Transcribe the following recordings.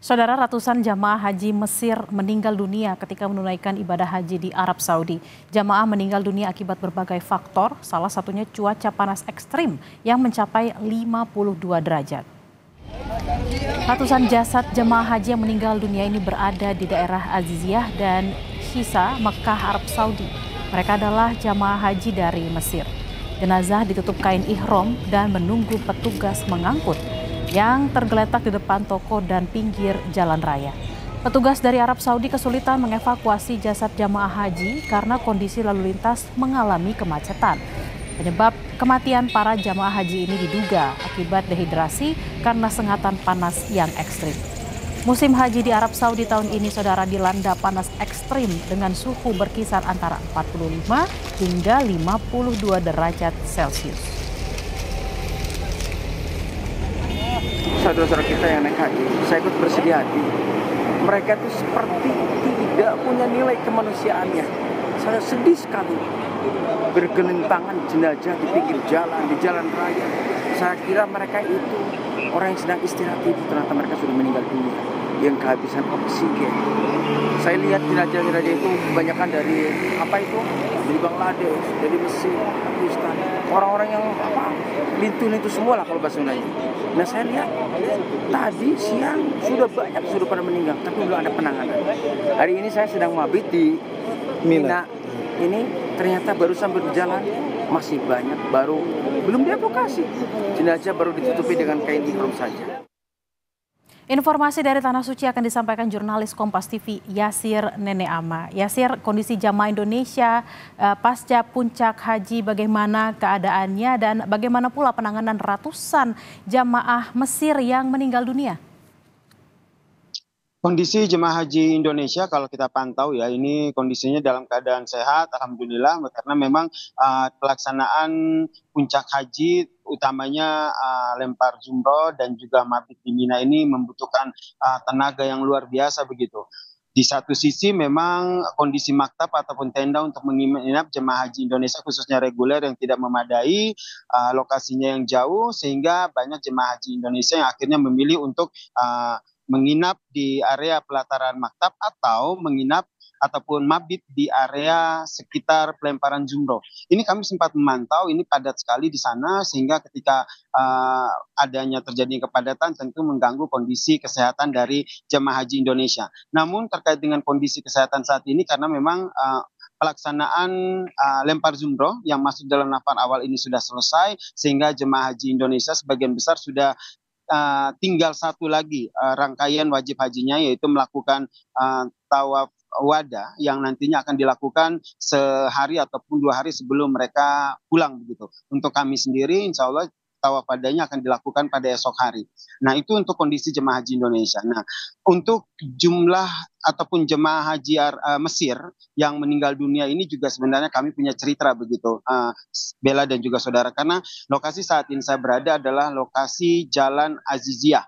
Saudara, ratusan jamaah haji Mesir meninggal dunia ketika menunaikan ibadah haji di Arab Saudi. Jamaah meninggal dunia akibat berbagai faktor, salah satunya cuaca panas ekstrim yang mencapai 52 derajat. Ratusan jasad jemaah haji yang meninggal dunia ini berada di daerah Aziziyah dan Hisa, Mekah, Arab Saudi. Mereka adalah jamaah haji dari Mesir. Jenazah ditutup kain ihram dan menunggu petugas mengangkut yang tergeletak di depan toko dan pinggir jalan raya. Petugas dari Arab Saudi kesulitan mengevakuasi jasad jamaah haji karena kondisi lalu lintas mengalami kemacetan. Penyebab kematian para jamaah haji ini diduga akibat dehidrasi karena sengatan panas yang ekstrim. Musim haji di Arab Saudi tahun ini, saudara, dilanda panas ekstrim dengan suhu berkisar antara 45 hingga 52 derajat Celcius. Saudara-saudara kita yang naik haji, saya ikut bersedih hati. Mereka itu seperti tidak punya nilai kemanusiaannya. Saya sedih sekali. Bergelentangan jenazah di pinggir jalan, di jalan raya. Saya kira mereka itu orang yang sedang istirahat itu, ternyata mereka sudah meninggal dunia, yang kehabisan oksigen. Saya lihat jenazah-jenazah itu kebanyakan dari dari Bangladesh, dari Mesir, Pakistan, orang-orang yang lintun itu semua lah kalau bahasa Sundanya. Nah, saya lihat tadi siang sudah pada meninggal, tapi belum ada penanganan. Hari ini saya sedang mabit di Mina. Ini ternyata barusan berjalan masih banyak, belum dievakuasi. Jenazah baru ditutupi dengan kain ihram saja. Informasi dari Tanah Suci akan disampaikan jurnalis Kompas TV Yasir Neneama. Yasir, kondisi jamaah Indonesia pasca puncak haji bagaimana keadaannya dan bagaimana pula penanganan ratusan jamaah Mesir yang meninggal dunia? Kondisi jemaah haji Indonesia kalau kita pantau ya, ini kondisinya dalam keadaan sehat, alhamdulillah, karena memang pelaksanaan puncak haji utamanya lempar jumroh dan juga mabit di Mina ini membutuhkan tenaga yang luar biasa begitu. Di satu sisi memang kondisi maktab ataupun tenda untuk menginap jemaah haji Indonesia khususnya reguler yang tidak memadai, lokasinya yang jauh, sehingga banyak jemaah haji Indonesia yang akhirnya memilih untuk menginap di area pelataran maktab atau menginap ataupun mabit di area sekitar pelemparan jumroh. Ini kami sempat memantau, ini padat sekali di sana, sehingga ketika adanya terjadi kepadatan tentu mengganggu kondisi kesehatan dari jemaah haji Indonesia. Namun terkait dengan kondisi kesehatan saat ini, karena memang pelaksanaan lempar jumroh yang masuk dalam nafar awal ini sudah selesai, sehingga jemaah haji Indonesia sebagian besar sudah tinggal satu lagi rangkaian wajib hajinya, yaitu melakukan tawaf wada yang nantinya akan dilakukan sehari ataupun 2 hari sebelum mereka pulang begitu. Untuk kami sendiri insya Allah tawaf wadanya akan dilakukan pada esok hari. Nah, itu untuk kondisi jemaah haji Indonesia. Nah, untuk jumlah ataupun jemaah haji Mesir yang meninggal dunia ini juga sebenarnya kami punya cerita begitu, Bella dan juga saudara, karena lokasi saat ini saya berada adalah lokasi Jalan Aziziyah.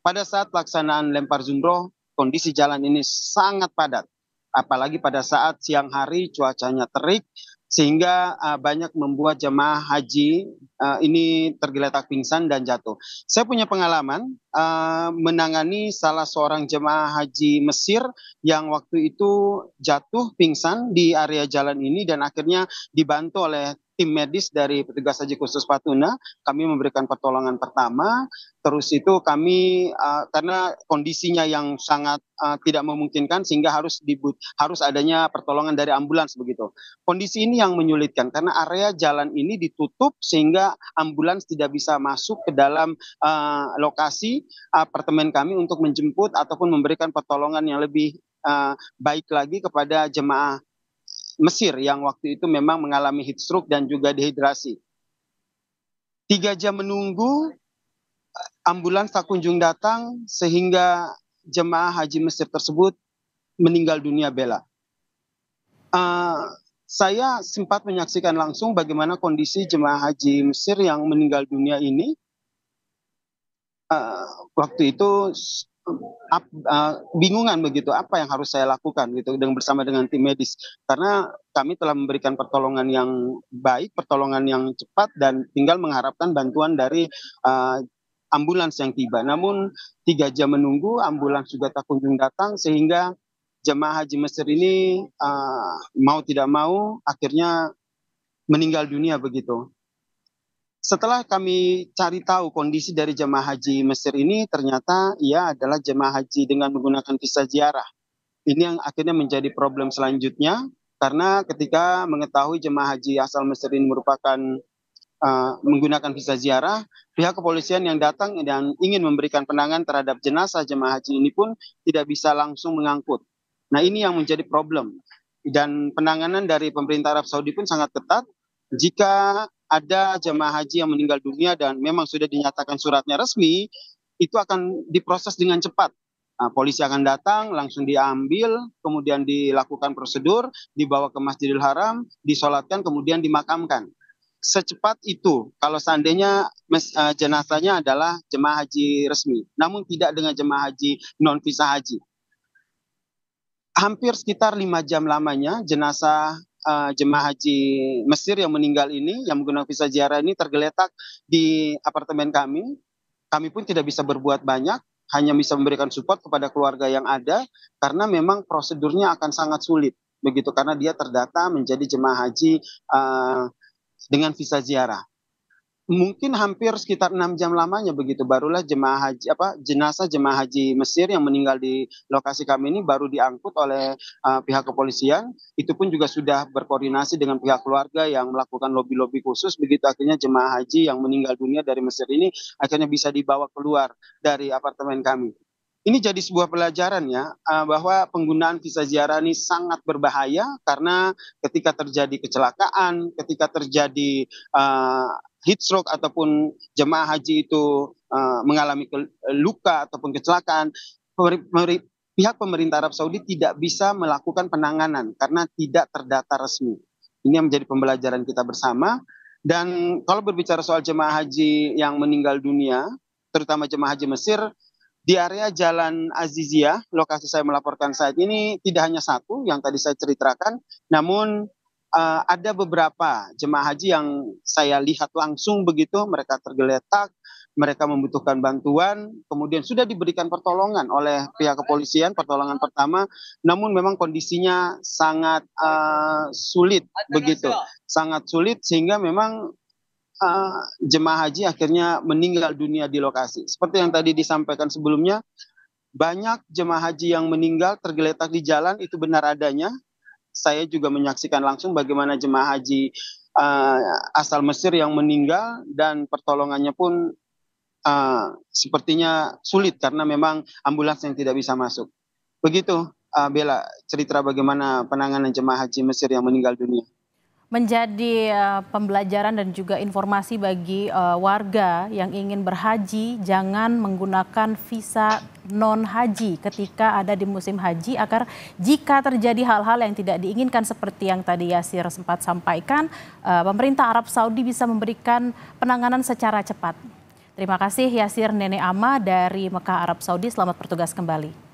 Pada saat pelaksanaan lempar jumroh, kondisi jalan ini sangat padat, apalagi pada saat siang hari cuacanya terik, sehingga banyak membuat jemaah haji ini tergeletak pingsan dan jatuh. Saya punya pengalaman menangani salah seorang jemaah haji Mesir yang waktu itu jatuh pingsan di area jalan ini dan akhirnya dibantu oleh tim medis dari petugas haji khusus Patuna. Kami memberikan pertolongan pertama, terus itu kami karena kondisinya yang sangat tidak memungkinkan sehingga harus adanya pertolongan dari ambulans begitu. Kondisi ini yang menyulitkan karena area jalan ini ditutup sehingga ambulans tidak bisa masuk ke dalam lokasi apartemen kami untuk menjemput ataupun memberikan pertolongan yang lebih baik lagi kepada jemaah Mesir yang waktu itu memang mengalami heat stroke dan juga dehidrasi. 3 jam menunggu, ambulans tak kunjung datang sehingga jemaah haji Mesir tersebut meninggal dunia, Bella. Saya sempat menyaksikan langsung bagaimana kondisi jemaah haji Mesir yang meninggal dunia ini. Waktu itu bingungan begitu, apa yang harus saya lakukan gitu bersama dengan tim medis, karena kami telah memberikan pertolongan yang baik, pertolongan yang cepat, dan tinggal mengharapkan bantuan dari ambulans yang tiba. Namun 3 jam menunggu, ambulans juga tak kunjung datang, sehingga jemaah haji Mesir ini mau tidak mau akhirnya meninggal dunia begitu. Setelah kami cari tahu kondisi dari jemaah haji Mesir ini, ternyata ia adalah jemaah haji dengan menggunakan visa ziarah. Ini yang akhirnya menjadi problem selanjutnya, karena ketika mengetahui jemaah haji asal Mesir ini merupakan menggunakan visa ziarah, pihak kepolisian yang datang dan ingin memberikan penanganan terhadap jenazah jemaah haji ini pun tidak bisa langsung mengangkut. Nah, ini yang menjadi problem. Dan penanganan dari pemerintah Arab Saudi pun sangat ketat. Jika ada jemaah haji yang meninggal dunia dan memang sudah dinyatakan suratnya resmi, itu akan diproses dengan cepat. Nah, polisi akan datang, langsung diambil, kemudian dilakukan prosedur, dibawa ke Masjidil Haram, disolatkan, kemudian dimakamkan. Secepat itu kalau seandainya jenazahnya adalah jemaah haji resmi, namun tidak dengan jemaah haji non visa haji. Hampir sekitar 5 jam lamanya jenazah jemaah haji Mesir yang meninggal ini, yang menggunakan visa ziarah ini tergeletak di apartemen kami. Kami pun tidak bisa berbuat banyak, hanya bisa memberikan support kepada keluarga yang ada, karena memang prosedurnya akan sangat sulit, begitu, karena dia terdata menjadi jemaah haji dengan visa ziarah. Mungkin hampir sekitar 6 jam lamanya begitu, barulah jenazah jemaah haji Mesir yang meninggal di lokasi kami ini baru diangkut oleh pihak kepolisian. Itu pun juga sudah berkoordinasi dengan pihak keluarga yang melakukan lobi-lobi khusus, begitu akhirnya jemaah haji yang meninggal dunia dari Mesir ini akhirnya bisa dibawa keluar dari apartemen kami. Ini jadi sebuah pelajaran ya, bahwa penggunaan visa ziarah ini sangat berbahaya, karena ketika terjadi kecelakaan, ketika terjadi heat stroke ataupun jemaah haji itu mengalami luka ataupun kecelakaan, pihak pemerintah Arab Saudi tidak bisa melakukan penanganan karena tidak terdata resmi. Ini yang menjadi pembelajaran kita bersama. Dan kalau berbicara soal jemaah haji yang meninggal dunia, terutama jemaah haji Mesir, di area Jalan Aziziyah, lokasi saya melaporkan saat ini, tidak hanya satu yang tadi saya ceritakan, namun ada beberapa jemaah haji yang saya lihat langsung begitu, mereka tergeletak, mereka membutuhkan bantuan, kemudian sudah diberikan pertolongan oleh pihak kepolisian, pertolongan pertama, namun memang kondisinya sangat sulit begitu, sangat sulit, sehingga memang jemaah haji akhirnya meninggal dunia di lokasi. Seperti yang tadi disampaikan sebelumnya, banyak jemaah haji yang meninggal tergeletak di jalan, itu benar adanya. Saya juga menyaksikan langsung bagaimana jemaah haji asal Mesir yang meninggal, dan pertolongannya pun sepertinya sulit karena memang ambulans yang tidak bisa masuk. Begitu, Bella, cerita bagaimana penanganan jemaah haji Mesir yang meninggal dunia. Menjadi pembelajaran dan juga informasi bagi warga yang ingin berhaji, jangan menggunakan visa non haji ketika ada di musim haji, agar jika terjadi hal-hal yang tidak diinginkan seperti yang tadi Yasir sempat sampaikan, pemerintah Arab Saudi bisa memberikan penanganan secara cepat. Terima kasih Yasir Nene Ama dari Mekah, Arab Saudi. Selamat bertugas kembali.